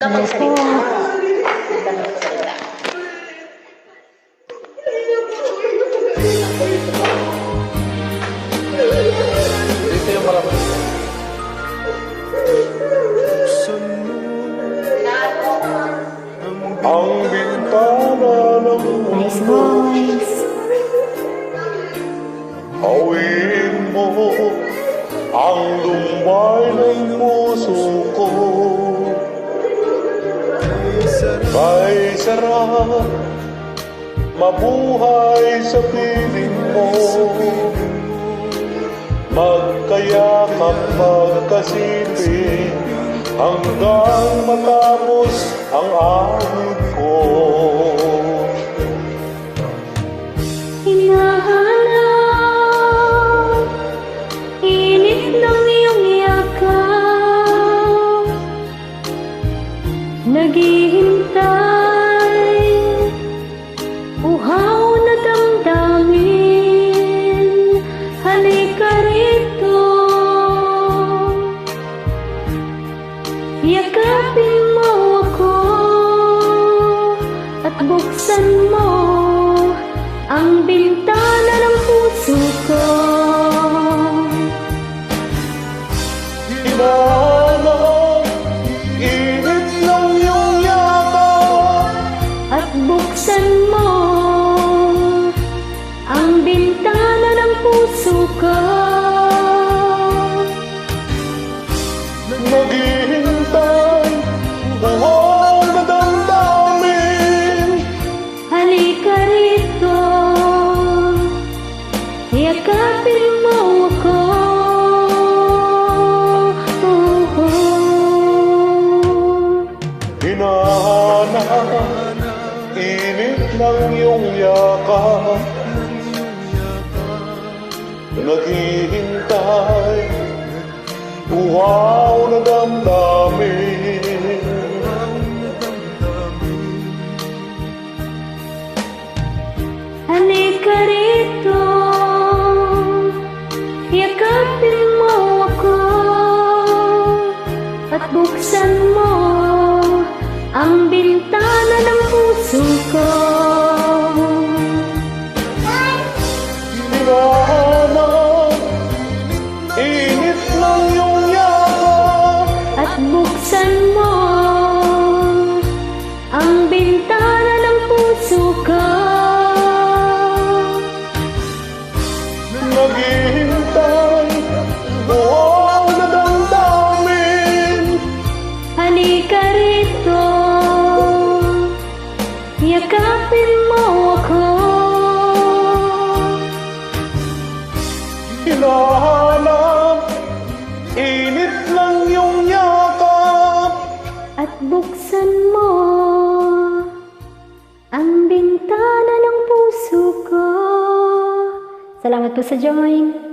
Ka magsalita. Huwag ka magsalita. Dito yung marami. Ang bintana ng Nice voice. awin mo ang lumbay ng puso ko. Kay sarap mabuhay sa piling mo, magkayakap magkasiping hanggang matapos ang awit ko. Hinahanap init ng iyong yakap, naghihintay uhaw na damdamin. Halika rito, yakapin mo ako at buksan mo ang bintana ng puso ko. Hinahanap init ng iyong yakap At buksan mo ang bintana ng puso ko. naghihintay buhay na damdamin. Halika rito, yakapin mo ako. Hinahanap init ng iyong yakap, naghihintay uhaw na damdamin. Halika rito, yakapin mo ako at buksan mo ang bintana ng puso ko. Hinahanap init ng iyong yakap, At buksan mo ang bintana ng puso ko. naghihintay buhay na damdamin. Halika rito, yakapin mo ako. Hinahanap init ng iyong yakap, At buksan mo ang bintana ng puso ko. Salamat po sa join.